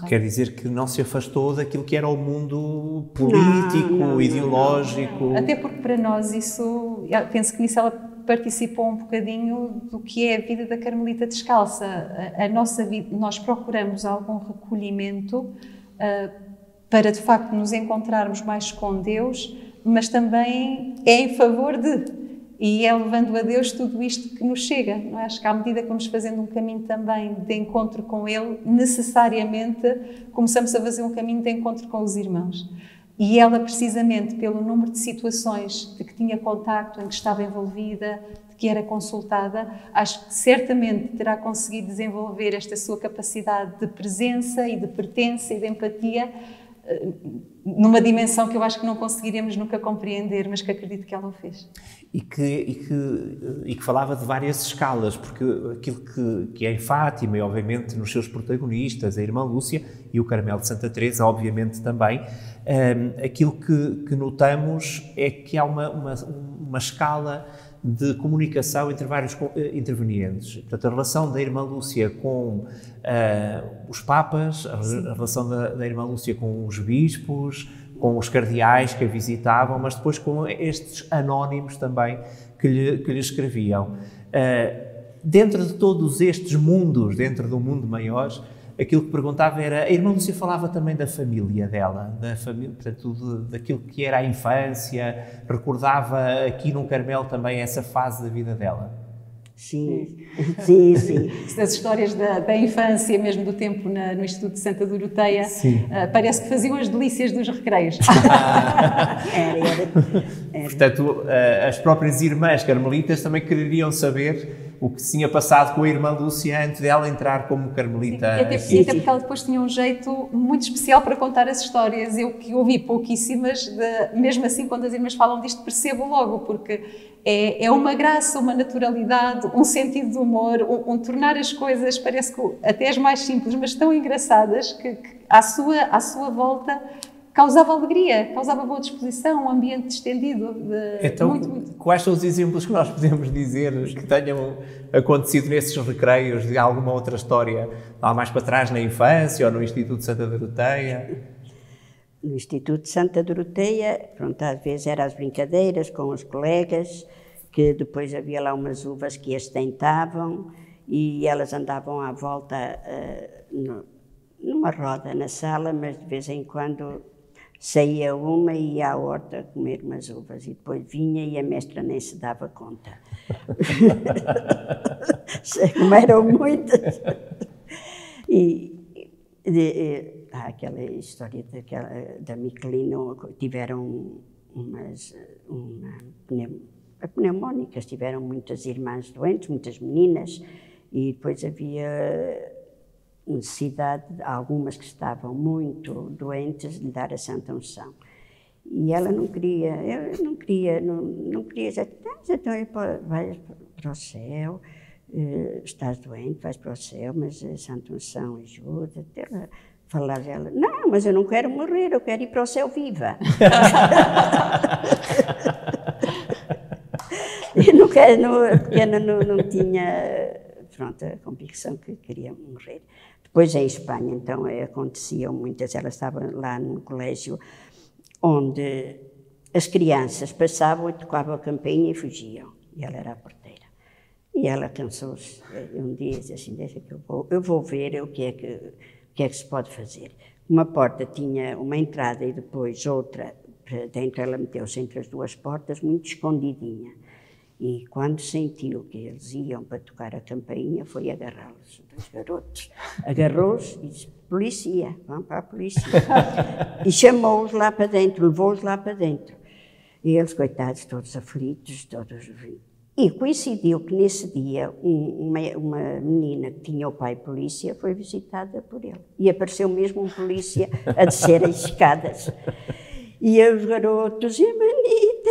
Quer dizer que não se afastou daquilo que era o mundo político, ideológico? Até porque para nós isso, penso que nisso ela participou um bocadinho do que é a vida da Carmelita Descalça. A nossa vida, nós procuramos algum recolhimento para, de facto, nos encontrarmos mais com Deus, mas também é em favor de... E é levando a Deus tudo isto que nos chega. Não é? Acho que à medida que vamos fazendo um caminho também de encontro com Ele, necessariamente começamos a fazer um caminho de encontro com os irmãos. E ela, precisamente pelo número de situações de que tinha contacto, em que estava envolvida, de que era consultada, acho que certamente terá conseguido desenvolver esta sua capacidade de presença e de pertença e de empatia numa dimensão que eu acho que não conseguiremos nunca compreender, mas que acredito que ela o fez. E que falava de várias escalas, porque aquilo que é em Fátima e, obviamente, nos seus protagonistas, a irmã Lúcia e o Carmelo de Santa Teresa, obviamente, também, aquilo que notamos é que há uma escala de comunicação entre vários intervenientes. Portanto, a relação da irmã Lúcia com os papas, a relação da irmã Lúcia com os bispos, com os cardeais que a visitavam, mas depois com estes anónimos também que lhe escreviam. Dentro de todos estes mundos, dentro do mundo maior, aquilo que perguntava era, a irmã Lúcia falava também da família dela, portanto, daquilo que era a infância, recordava aqui no Carmelo também essa fase da vida dela? Sim, sim, sim. As histórias da infância, mesmo do tempo no Instituto de Santa Doroteia, parece que faziam as delícias dos recreios. Era. Portanto, as próprias irmãs carmelitas também queriam saber o que se tinha passado com a irmã Lúcia antes dela entrar como carmelita. E até porque ela depois tinha um jeito muito especial para contar as histórias. Eu que ouvi pouquíssimas, mesmo assim, quando as irmãs falam disto, percebo logo, porque é uma graça, uma naturalidade, um sentido de humor, um tornar as coisas, parece que até as mais simples, mas tão engraçadas, que à sua volta causava alegria, causava boa disposição, um ambiente distendido. Então, muito. Quais são os exemplos que nós podemos dizer que tenham acontecido nesses recreios de alguma outra história, lá mais para trás na infância ou no Instituto de Santa Doroteia? No Instituto de Santa Doroteia, pronto, às vezes eram as brincadeiras com os colegas, que depois havia lá umas uvas que as tentavam e elas andavam à volta numa roda na sala, mas de vez em quando saía uma e ia à horta comer umas uvas e depois vinha e a mestra nem se dava conta. Como eram muitas. Aquela história da Michelino, tiveram pneumónicas, tiveram muitas irmãs doentes, muitas meninas, e depois havia necessidade, algumas que estavam muito doentes, de dar a Santa Unção. E ela não queria, já, então vais para o céu, estás doente, vais para o céu, mas a Santa Unção ajuda. Ela falava, não, mas eu não quero morrer, eu quero ir para o céu viva. Porque ela não tinha, pronto, a convicção que queria morrer. Depois em Espanha, então, aconteciam muitas, ela estava lá num colégio onde as crianças passavam e tocavam a campainha e fugiam, e ela era a porteira. E ela cansou-se, um dia disse assim, deixa que eu vou ver o que é que se pode fazer. Uma porta tinha uma entrada e depois outra para dentro, ela meteu-se entre as duas portas, muito escondidinha. E quando sentiu que eles iam para tocar a campainha, foi agarrá-los, dois garotos. Agarrou-os e disse, polícia, vão para a polícia. E chamou-os lá para dentro, levou-os lá para dentro. E eles, coitados, todos aflitos, todos... E coincidiu que nesse dia uma menina que tinha o pai polícia foi visitada por ele. E apareceu mesmo um polícia a descer as escadas. E os garotos, irmanita,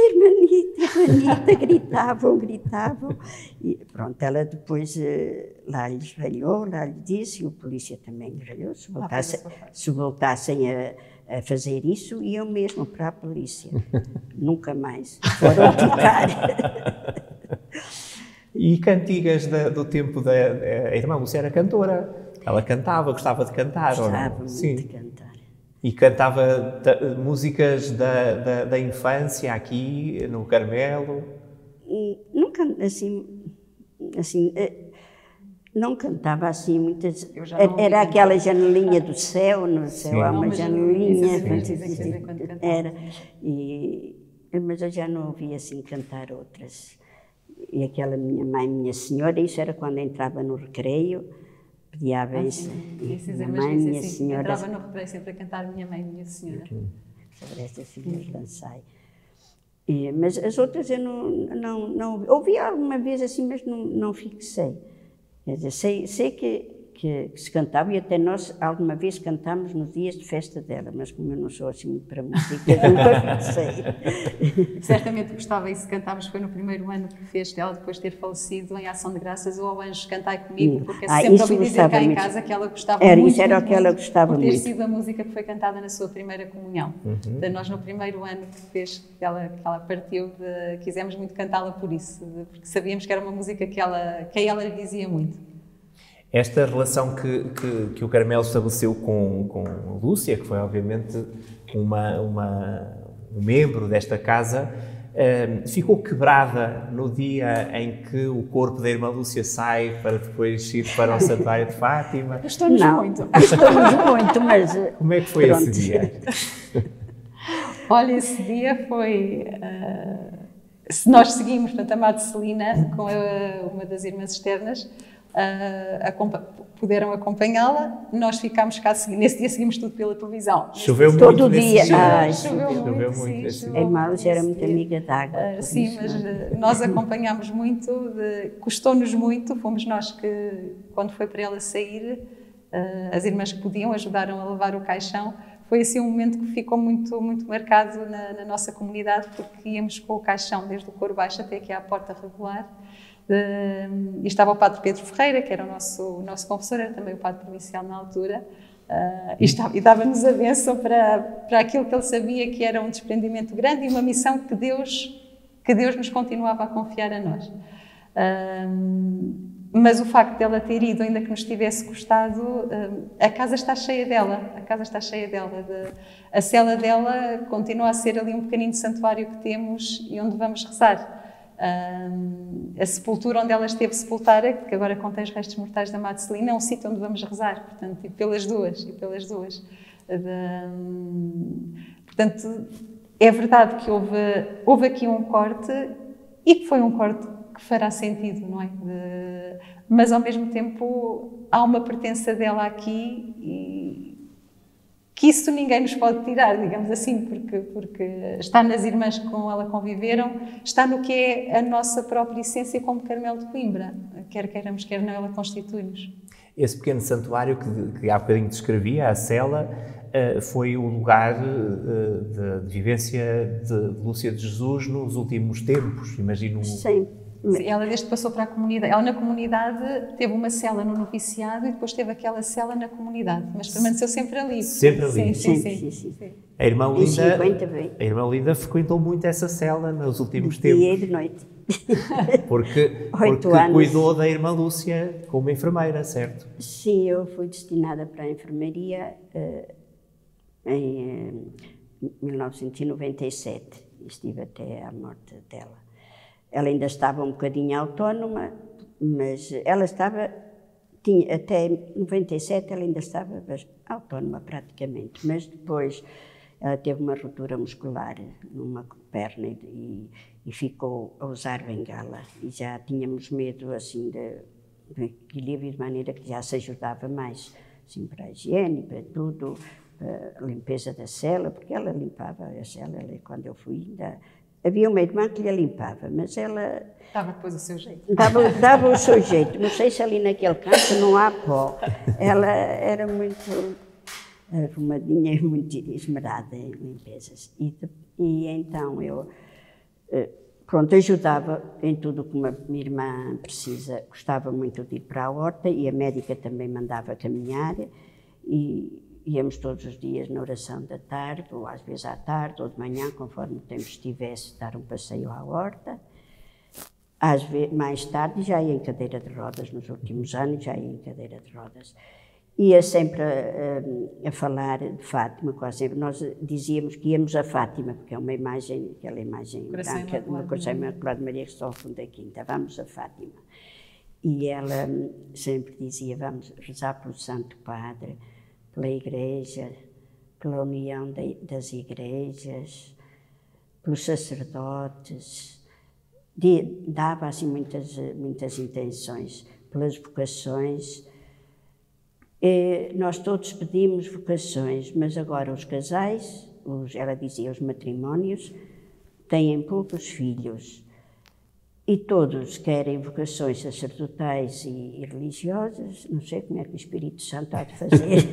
gritavam. E pronto, ela depois lá lhes ralhou, lá lhe disse, e o polícia também lhe ralhou, se voltassem a fazer isso, iam mesmo para a polícia. Nunca mais foram tocar. E cantigas do tempo a irmã Lúcia era cantora. Ela cantava, gostava de cantar, ou não? Gostava muito de cantar. E cantava músicas da infância aqui, no Carmelo? Nunca, assim, não cantava assim muitas... Era aquela janelinha do céu, no céu há uma janelinha. Era. Mas eu já não ouvia assim cantar outras. E aquela minha mãe, minha senhora, isso era quando entrava no recreio, pedia a bênção. Minha mãe, minha senhora. Entrava no recreio sempre a cantar Minha Mãe, Minha Senhora. Sobre estas filhas dançai. Mas as outras eu não ouvi alguma vez assim, mas não fixei. Quer dizer, sei que se cantava, e até nós alguma vez cantámos nos dias de festa dela, mas como eu não sou assim muito para música, nunca fixei. Certamente gostava, e se cantámos foi no primeiro ano que fez dela, depois de ter falecido, em Ação de Graças, ou ao Anjos Cantai Comigo, porque sempre ouvi dizer cá em casa que ela gostava muito. Isso era o que ela gostava muito. Por ter sido a música que foi cantada na sua primeira comunhão. Nós, no primeiro ano que fez, que ela partiu, quisemos muito cantá-la por isso, porque sabíamos que era uma música que a ela lhe dizia muito. Esta relação que o Carmelo estabeleceu com a Lúcia, que foi obviamente um membro desta casa, ficou quebrada no dia em que o corpo da irmã Lúcia sai para depois ir para o Santuário de Fátima? Gostamos muito, mas... Como é que foi esse dia? Olha, esse dia foi... se nós seguimos, portanto, a Madre Celina com uma das irmãs externas, puderam acompanhá-la, nós ficámos cá, nesse dia seguimos tudo pela televisão. Choveu muito todo dia. Choveu muito. A irmã Lúcia era muito amiga d'água. Sim, mas nós acompanhámos muito, custou-nos muito, fomos nós que, quando foi para ela sair, as irmãs que podiam ajudaram a levar o caixão. Foi assim um momento que ficou muito, muito marcado na nossa comunidade, porque íamos com o caixão desde o coro baixo até aqui à porta regular. E estava o Padre Pedro Ferreira, que era o nosso confessor, era também o Padre Provincial na altura, e dava-nos a bênção para aquilo que ele sabia que era um desprendimento grande e uma missão que Deus nos continuava a confiar a nós. Mas o facto dela ter ido, ainda que nos tivesse custado, a casa está cheia dela, a cela dela continua a ser ali um pequenino santuário que temos e onde vamos rezar. A sepultura onde ela esteve sepultada, que agora contém os restos mortais da Madre Celina, é um sítio onde vamos rezar, portanto, e pelas duas. Portanto, é verdade que houve aqui um corte, e que foi um corte que fará sentido, não é? Mas, ao mesmo tempo, há uma pertença dela aqui e que isso ninguém nos pode tirar, digamos assim, porque está nas irmãs que com ela conviveram, está no que é a nossa própria essência como Carmelo de Coimbra, quer queiramos, quer não, ela constitui-nos. Esse pequeno santuário que há bocadinho descrevia, a cela, foi o lugar de vivência de Lúcia de Jesus nos últimos tempos, imagino. Sim. Ela desde que passou para a comunidade, ela na comunidade teve uma cela no noviciado e depois teve aquela cela na comunidade, mas permaneceu sempre ali. Sempre ali. Sim. A irmã Linda frequentou muito essa cela nos últimos tempos. Dia e de noite. Porque cuidou da irmã Lúcia como enfermeira, certo? Sim, eu fui destinada para a enfermaria em 1997. Estive até à morte dela. Ela ainda estava um bocadinho autónoma, mas ela até 97 ela ainda estava autónoma praticamente, mas depois ela teve uma ruptura muscular numa perna e ficou a usar bengala e já tínhamos medo assim do equilíbrio, de maneira que já se ajudava mais assim, para a higiene, para tudo, a limpeza da cela, porque ela limpava a cela, quando eu fui ainda. Havia uma irmã que lhe limpava, mas ela... Dava depois o seu jeito. Dava o seu jeito. Não sei se ali naquele canto não há pó. Ela era muito arrumadinha e muito esmerada em limpezas. E então eu, ajudava em tudo que uma minha irmã precisa. Gostava muito de ir para a horta e a médica também mandava caminhar. E íamos todos os dias na oração da tarde, ou às vezes à tarde, ou de manhã, conforme o tempo estivesse, dar um passeio à horta. Às vezes, mais tarde, já ia em cadeira de rodas, nos últimos anos já ia em cadeira de rodas. Ia sempre a falar de Fátima, quase sempre. Nós dizíamos que íamos a Fátima, porque é uma imagem, aquela imagem branca, de uma Coração Imaculado de Maria que está ao fundo da quinta. Vamos a Fátima. E ela sempre dizia, vamos rezar pelo Santo Padre, pela Igreja, pela união das igrejas, pelos sacerdotes, dava assim muitas intenções, pelas vocações. Nós todos pedimos vocações, mas agora os casais, ela dizia, os matrimónios, têm poucos filhos. E todos querem vocações sacerdotais e religiosas, não sei como é que o Espírito Santo há de fazer.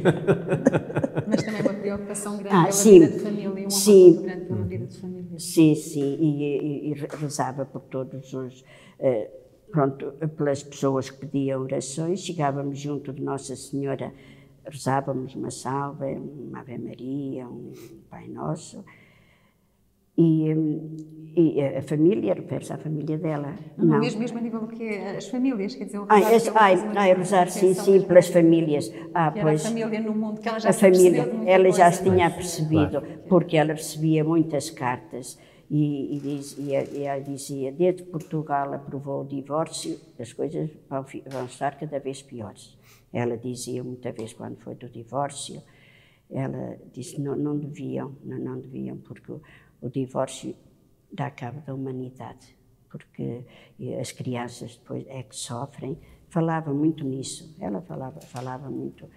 Mas também uma preocupação grande pela vida de família, um amor muito grande pela vida de família. Sim, e rezava por todos os... pelas pessoas que pediam orações, chegávamos junto de Nossa Senhora, rezávamos uma salve, uma Ave Maria, um Pai Nosso. E a família, refere-se à família dela. Não. Mesmo a nível do que é as famílias, quer dizer, o rezar, sim, pelas famílias. Pois, a família no mundo, que ela já ela já se tinha percebido, porque ela recebia muitas cartas e ela dizia, desde que Portugal aprovou o divórcio, as coisas vão estar cada vez piores. Ela dizia muitas vezes, quando foi do divórcio, ela disse, não deviam, porque o divórcio dá cabo da humanidade, porque as crianças depois é que sofrem. Falava muito nisso, ela falava muito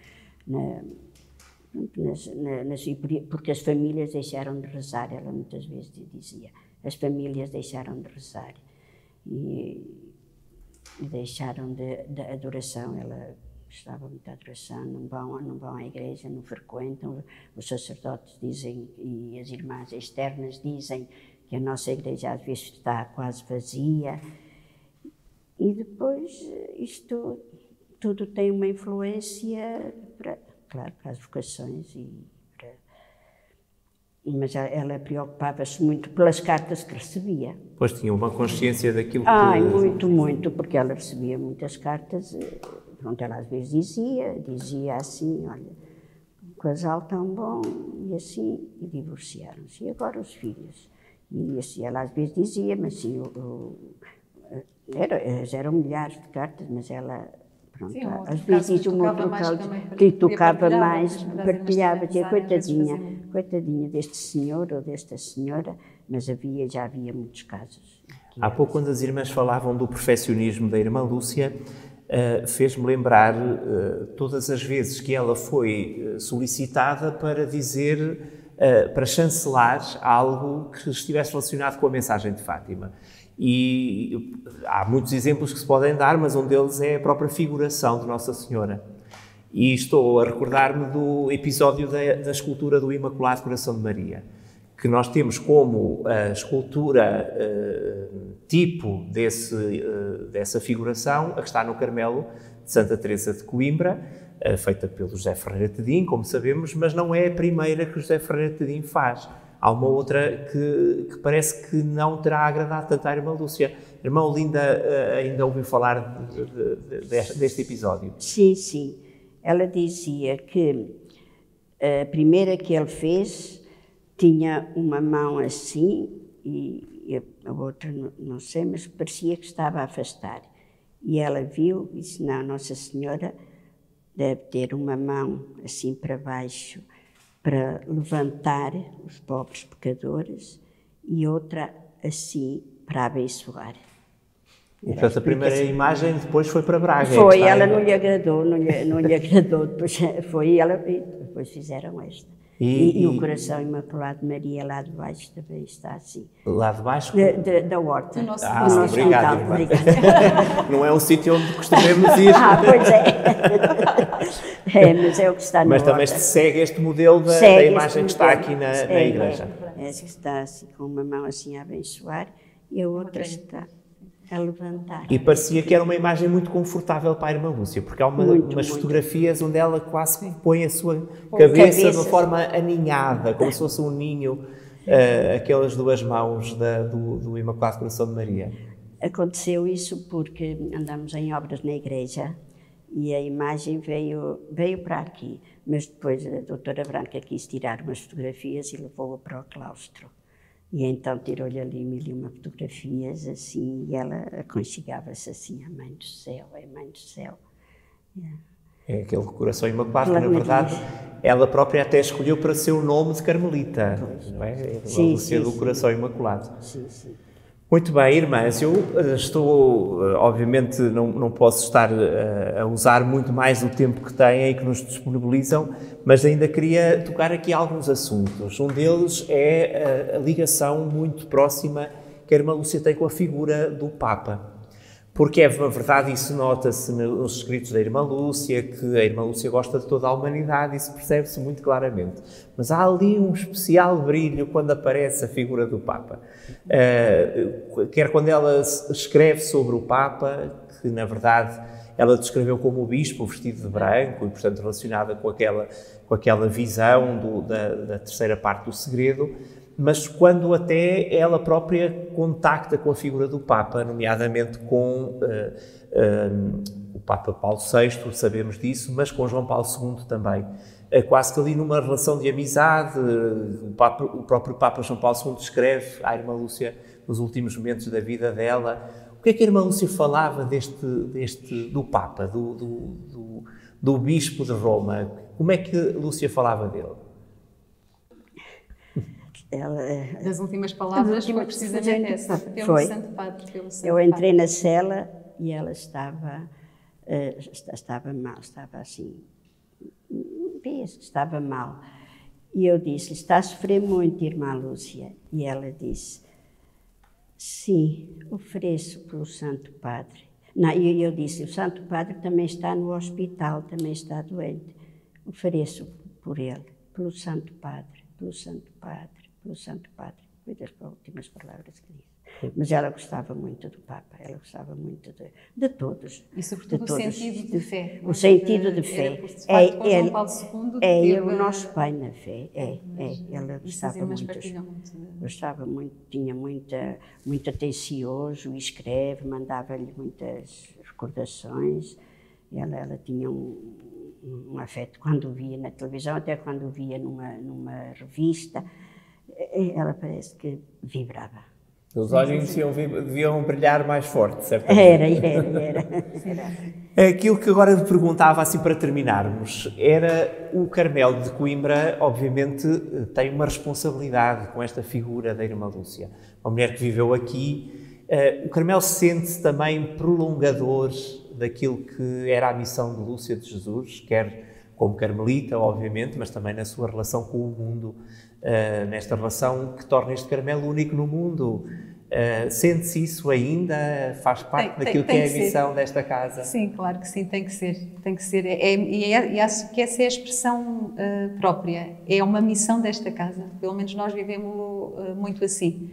porque as famílias deixaram de rezar, ela muitas vezes dizia, as famílias deixaram de rezar e deixaram de adoração, ela gostava muito da adoração, não vão à igreja, não frequentam, os sacerdotes dizem e as irmãs externas dizem que a nossa igreja às vezes está quase vazia, e depois isto tudo tem uma influência claro, para as vocações, mas ela preocupava-se muito pelas cartas que recebia. Pois tinha uma consciência daquilo que... Muito, porque ela recebia muitas cartas, pronto, ela às vezes dizia assim, olha, um casal tão bom, e assim, e divorciaram-se, e agora os filhos? E assim, ela às vezes dizia, mas assim, eram milhares de cartas, mas ela... Pronto, sim, às vezes um outro caso que tocava mais, partilhava, dizia, coitadinha deste senhor ou desta senhora, mas já havia muitos casos. Há pouco, quando as irmãs falavam do perfeccionismo da irmã Lúcia, fez-me lembrar todas as vezes que ela foi solicitada para dizer, para chancelar algo que estivesse relacionado com a mensagem de Fátima. E há muitos exemplos que se podem dar, mas um deles é a própria figuração de Nossa Senhora. E estou a recordar-me do episódio da escultura do Imaculado Coração de Maria, que nós temos como a escultura tipo dessa figuração, a que está no Carmelo de Santa Teresa de Coimbra, feita pelo José Ferreira Tedim, como sabemos, mas não é a primeira que o José Ferreira Tedim faz. Há uma outra que parece que não terá agradado tanto à irmã Lúcia. Irmã Olinda ainda ouviu falar deste episódio? Sim. Ela dizia que a primeira que ele fez tinha uma mão assim e a outra não sei, mas parecia que estava a afastar. E ela viu e disse, não, Nossa Senhora deve ter uma mão assim para baixo, para levantar os pobres pecadores, e outra assim para abençoar. E, portanto, a primeira imagem depois foi para Braga. Foi, ela não lhe agradou, depois depois fizeram esta. E o Coração Imaculado de Maria lá de baixo também está assim. Lá de baixo? Da horta. Obrigado. Não é um sítio onde costumamos ir. Pois é. Mas é o que está na Mas também horta. segue este modelo da imagem que está aqui na igreja. Essa que está assim, com uma mão assim a abençoar e a outra está a levantar. E parecia que era uma imagem muito confortável para a irmã Lúcia, porque há umas fotografias onde ela quase põe a sua cabeça de uma forma aninhada, como se fosse um ninho, aquelas duas mãos do Imaculado Coração de Maria. Aconteceu isso porque andamos em obras na igreja e a imagem veio para aqui, mas depois a doutora Branca quis tirar umas fotografias e levou-a para o claustro. E então tirou-lhe ali 1001 fotografias, assim, e ela aconchegava-se assim, a Mãe do Céu, é a Mãe do Céu. É aquele Coração Imaculado que, na verdade, ela própria até escolheu para ser o nome de Carmelita, não é? A Lúcia do Coração Imaculado. Sim. Muito bem, irmãs, eu estou, obviamente, não posso estar a usar muito mais o tempo que têm e que nos disponibilizam, mas ainda queria tocar aqui alguns assuntos. Um deles é a ligação muito próxima que a irmã Lúcia tem com a figura do Papa. Porque é verdade, isso nota-se nos escritos da irmã Lúcia, que a irmã Lúcia gosta de toda a humanidade, isso percebe-se muito claramente. Mas há ali um especial brilho quando aparece a figura do Papa. Quer quando ela escreve sobre o Papa, que na verdade ela descreveu como o bispo vestido de branco e, portanto, relacionada com aquela visão da terceira parte do segredo, mas quando até ela própria contacta com a figura do Papa, nomeadamente com o Papa Paulo VI, sabemos disso, mas com João Paulo II também. Quase que ali numa relação de amizade, o próprio Papa João Paulo II escreve à irmã Lúcia nos últimos momentos da vida dela. O que é que a irmã Lúcia falava do Papa, do Bispo de Roma? Como é que Lúcia falava dele? Das últimas palavras foi precisamente essa, pelo Santo Padre. Eu entrei na cela e ela estava mal, estava assim, estava mal. E eu disse, está a sofrer muito, irmã Lúcia? E ela disse, sim, ofereço pelo Santo Padre. Não, e eu disse, o Santo Padre também está no hospital, também está doente. Ofereço por ele, pelo Santo Padre, pelo Santo Padre, pelo Santo Padre. Foi das últimas palavras que disse. Mas ela gostava muito do Papa, ela gostava muito de todos. E sobretudo o sentido de fé. O sentido de fé. É ele o nosso pai na fé. Ela gostava muito, tinha muito atencioso, escreve, mandava-lhe muitas recordações. Ela tinha um afeto quando via na televisão, até quando via numa revista, ela parece que vibrava. Os olhos deviam brilhar mais forte, certamente. Era. Aquilo que agora perguntava, assim para terminarmos, era o Carmelo de Coimbra, obviamente, tem uma responsabilidade com esta figura da Irmã Lúcia. Uma mulher que viveu aqui. O Carmelo sente-se também prolongador daquilo que era a missão de Lúcia de Jesus, quer como carmelita, obviamente, mas também na sua relação com o mundo, nesta relação que torna este Carmelo único no mundo. Sente-se isso ainda? Faz parte daquilo que é a missão desta casa? Sim, claro que sim, tem que ser. Tem que ser. E acho que essa é a expressão própria. É uma missão desta casa. Pelo menos nós vivemos muito assim.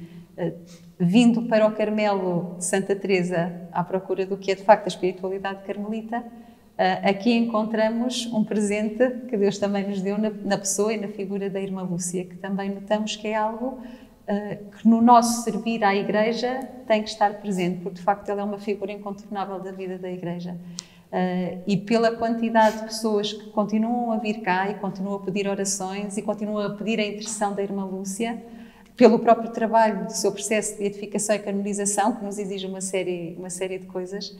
Vindo para o Carmelo de Santa Teresa à procura do que é de facto a espiritualidade carmelita, aqui encontramos um presente que Deus também nos deu na pessoa e na figura da Irmã Lúcia, que também notamos que é algo que no nosso servir à Igreja tem que estar presente, porque de facto ela é uma figura incontornável da vida da Igreja. E pela quantidade de pessoas que continuam a vir cá e continuam a pedir orações e continuam a pedir a intercessão da Irmã Lúcia, pelo próprio trabalho do seu processo de edificação e canonização, que nos exige uma série de coisas.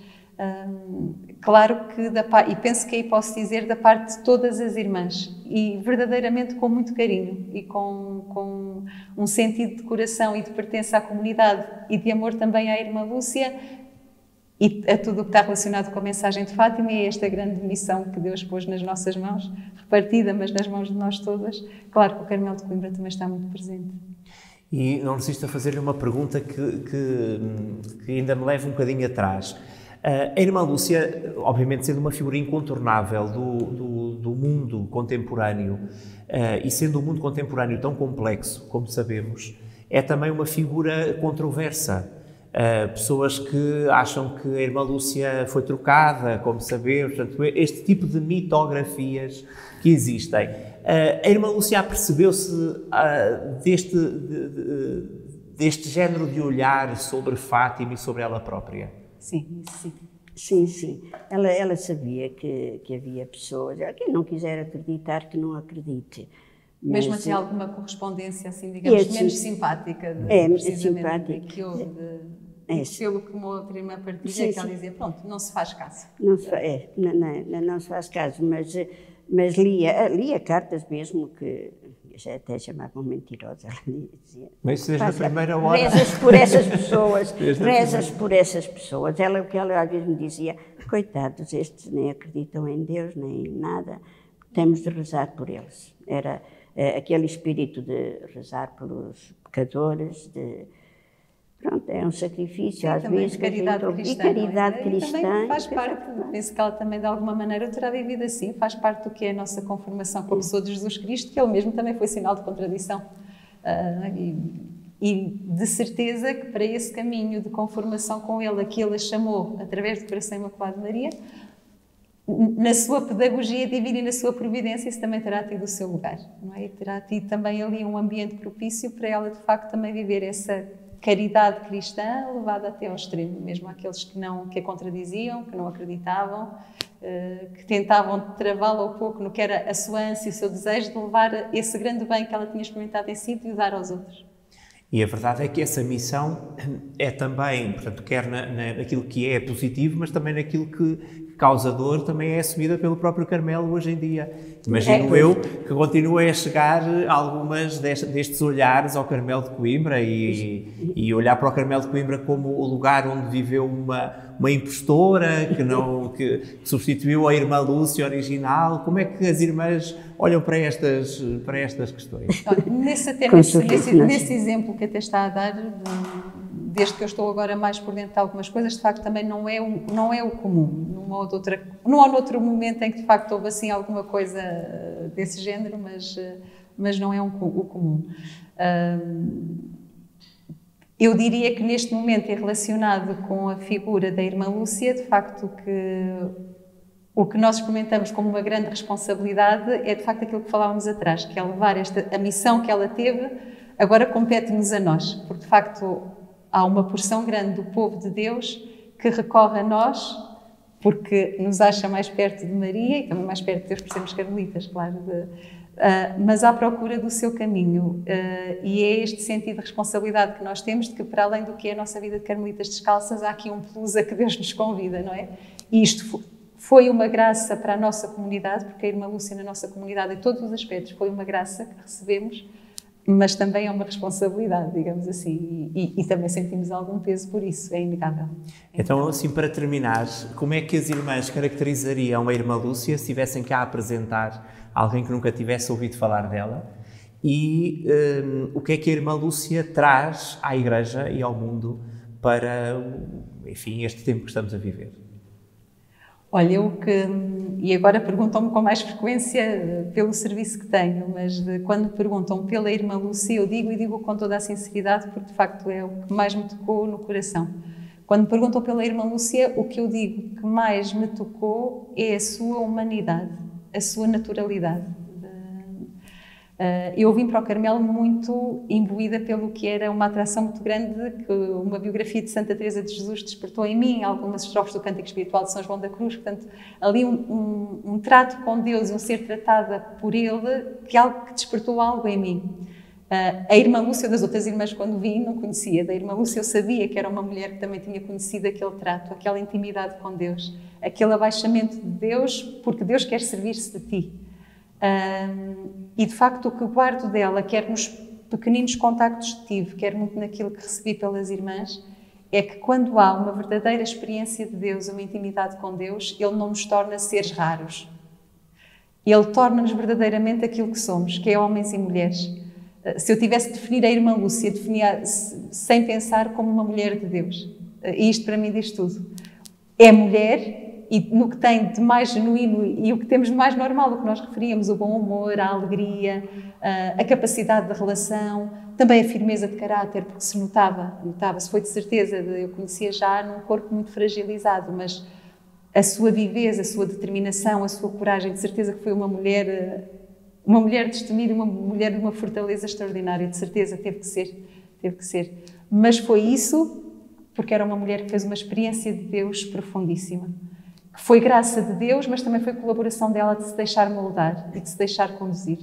Claro que, e penso que aí posso dizer da parte de todas as irmãs, e verdadeiramente com muito carinho e com um sentido de coração e de pertença à comunidade e de amor também à Irmã Lúcia e a tudo o que está relacionado com a mensagem de Fátima, e esta grande missão que Deus pôs nas nossas mãos, repartida, mas nas mãos de nós todas. Claro que o Carmelo de Coimbra também está muito presente. E não resisto a fazer-lhe uma pergunta que ainda me leva um bocadinho atrás. A Irmã Lúcia, obviamente sendo uma figura incontornável do mundo contemporâneo, e sendo um mundo contemporâneo tão complexo, como sabemos, é também uma figura controversa. Pessoas que acham que a Irmã Lúcia foi trocada, como sabemos, portanto, este tipo de mitografias que existem. A Irmã Lúcia percebeu-se deste género de olhar sobre Fátima e sobre ela própria? Sim. Sim. Ela sabia que havia pessoas, quem não quiser acreditar, que não acredite. Mesmo assim, alguma correspondência, assim, digamos, menos simpática, precisamente, que houve pelo que uma outra irmã partilha, que ela dizia, pronto, não se faz caso. Não se faz caso, mas lia cartas mesmo que até chamavam mentirosas. Ela dizia, mas isso desde a primeira hora. Rezas por essas pessoas. O que ela às vezes me dizia, coitados, estes nem acreditam em Deus, nem em nada, temos de rezar por eles. Era aquele espírito de rezar pelos pecadores, pronto, é um sacrifício, sim, às vezes. Caridade cristã. E caridade cristã. Também faz parte, penso que ela também de alguma maneira terá vivido assim, faz parte do que é a nossa conformação com a pessoa de Jesus Cristo, que ele mesmo também foi sinal de contradição. E de certeza que para esse caminho de conformação com ele, a que ele a chamou através do coração imaculado de Maria, na sua pedagogia divina e na sua providência, isso também terá tido o seu lugar, não é? E terá tido também ali um ambiente propício para ela, de facto, também viver essa caridade cristã levada até ao extremo, mesmo àqueles que a contradiziam, que não acreditavam, que tentavam travá-la um pouco no que era a sua ânsia e o seu desejo de levar esse grande bem que ela tinha experimentado em si e o dar aos outros. E a verdade é que essa missão é também, portanto, quer naquilo que é positivo, mas também naquilo que causa dor também é assumida pelo próprio Carmelo hoje em dia. Imagino eu que continue a chegar algumas destes olhares ao Carmelo de Coimbra e olhar para o Carmelo de Coimbra como o lugar onde viveu uma impostora que substituiu a irmã Lúcia original. Como é que as irmãs olham para estas questões? Nesse exemplo que até está a dar, desde que eu estou agora mais por dentro de algumas coisas, de facto também não é o comum. Não há outro momento em que de facto houve assim alguma coisa desse género, mas não é o comum. Eu diria que neste momento, e relacionado com a figura da irmã Lúcia, de facto o que nós experimentamos como uma grande responsabilidade é de facto aquilo que falávamos atrás, que é levar a missão que ela teve, agora compete-nos a nós, porque de facto há uma porção grande do povo de Deus que recorre a nós porque nos acha mais perto de Maria e também mais perto de Deus por sermos carmelitas, claro, mas à procura do seu caminho. E é este sentido de responsabilidade que nós temos, de que para além do que é a nossa vida de carmelitas descalças, há aqui um plus a que Deus nos convida, não é? E isto foi uma graça para a nossa comunidade, porque a irmã Lúcia na nossa comunidade, em todos os aspectos, foi uma graça que recebemos, mas também é uma responsabilidade, digamos assim, e também sentimos algum peso por isso, é inegável. Então, assim, para terminar, como é que as irmãs caracterizariam a irmã Lúcia se tivessem cá a apresentar alguém que nunca tivesse ouvido falar dela? E o que é que a irmã Lúcia traz à Igreja e ao mundo para, enfim, este tempo que estamos a viver? Olha, e agora perguntam-me com mais frequência pelo serviço que tenho, mas quando me perguntam pela irmã Lúcia, eu digo com toda a sinceridade, porque de facto é o que mais me tocou no coração. Quando me perguntam pela irmã Lúcia, o que eu digo que mais me tocou é a sua humanidade, a sua naturalidade. Eu vim para o Carmelo muito imbuída pelo que era uma atração muito grande que uma biografia de Santa Teresa de Jesus despertou em mim, algumas estrofes do Cântico Espiritual de São João da Cruz, portanto, ali um trato com Deus, um ser tratada por Ele, que despertou algo em mim. A irmã Lúcia, das outras irmãs, quando vim, não conhecia. Da irmã Lúcia eu sabia que era uma mulher que também tinha conhecido aquele trato, aquela intimidade com Deus, aquele abaixamento de Deus, porque Deus quer servir-se de ti. E de facto o que guardo dela, quer nos pequeninos contactos que tive, quer muito naquilo que recebi pelas irmãs, é que quando há uma verdadeira experiência de Deus, uma intimidade com Deus, Ele não nos torna seres raros. Ele torna-nos verdadeiramente aquilo que somos, que é homens e mulheres. Se eu tivesse de definir a irmã Lúcia, definia sem pensar como uma mulher de Deus. E isto para mim diz tudo. É mulher, e no que tem de mais genuíno e o que temos de mais normal, o que nós referíamos, o bom humor, a alegria, a capacidade de relação, também a firmeza de caráter, porque se notava-se, foi de certeza, eu conhecia já num corpo muito fragilizado, mas a sua viveza, a sua determinação, a sua coragem, de certeza que foi uma mulher destemida, uma mulher de uma fortaleza extraordinária, de certeza, teve que ser. Mas foi isso porque era uma mulher que fez uma experiência de Deus profundíssima. Foi graça de Deus, mas também foi colaboração dela de se deixar moldar e de se deixar conduzir.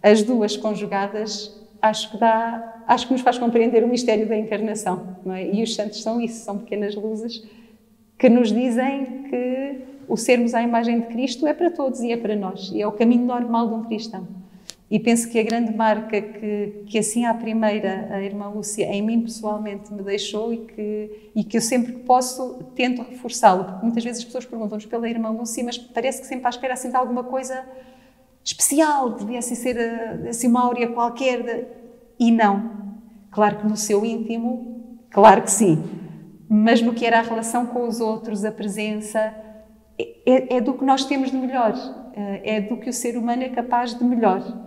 As duas conjugadas, acho que nos faz compreender o mistério da encarnação, não é? E os santos são isso, são pequenas luzes que nos dizem que o sermos à imagem de Cristo é para todos e é para nós, e é o caminho normal de um cristão. E penso que a grande marca que assim à primeira a irmã Lúcia em mim pessoalmente me deixou e que eu sempre que posso tento reforçá-lo, porque muitas vezes as pessoas perguntam-nos pela irmã Lúcia, mas parece que sempre à espera assim de alguma coisa especial, devia assim ser assim uma áurea qualquer, e não. Claro que no seu íntimo, claro que sim, mas no que era a relação com os outros, a presença, é do que nós temos de melhor, é do que o ser humano é capaz de melhor.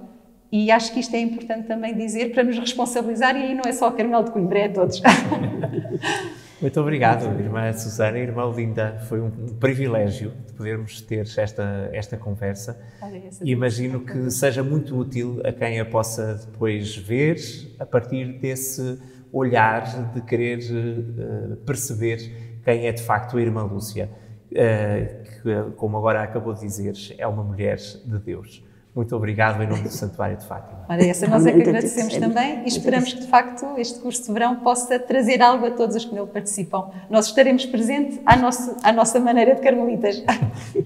E acho que isto é importante também dizer para nos responsabilizar, e aí não é só o Carmelo de Coimbra, é a todos. Muito obrigado, irmã Susana, irmã Linda. Foi um privilégio de podermos ter esta conversa. E imagino que seja muito útil a quem a possa depois ver, a partir desse olhar de querer perceber quem é de facto a irmã Lúcia, que, como agora acabou de dizer, é uma mulher de Deus. Muito obrigado em nome do Santuário de Fátima. Ora, essa nós é que agradecemos também e esperamos que, de facto, este curso de verão possa trazer algo a todos os que nele participam. Nós estaremos presentes à nossa maneira de carmelitas.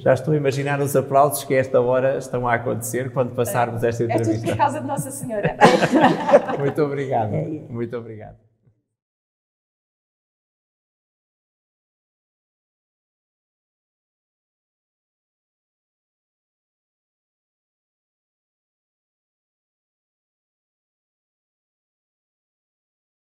Já estou a imaginar os aplausos que a esta hora estão a acontecer quando passarmos esta entrevista. É tudo por causa de Nossa Senhora. Muito obrigado. Muito obrigado.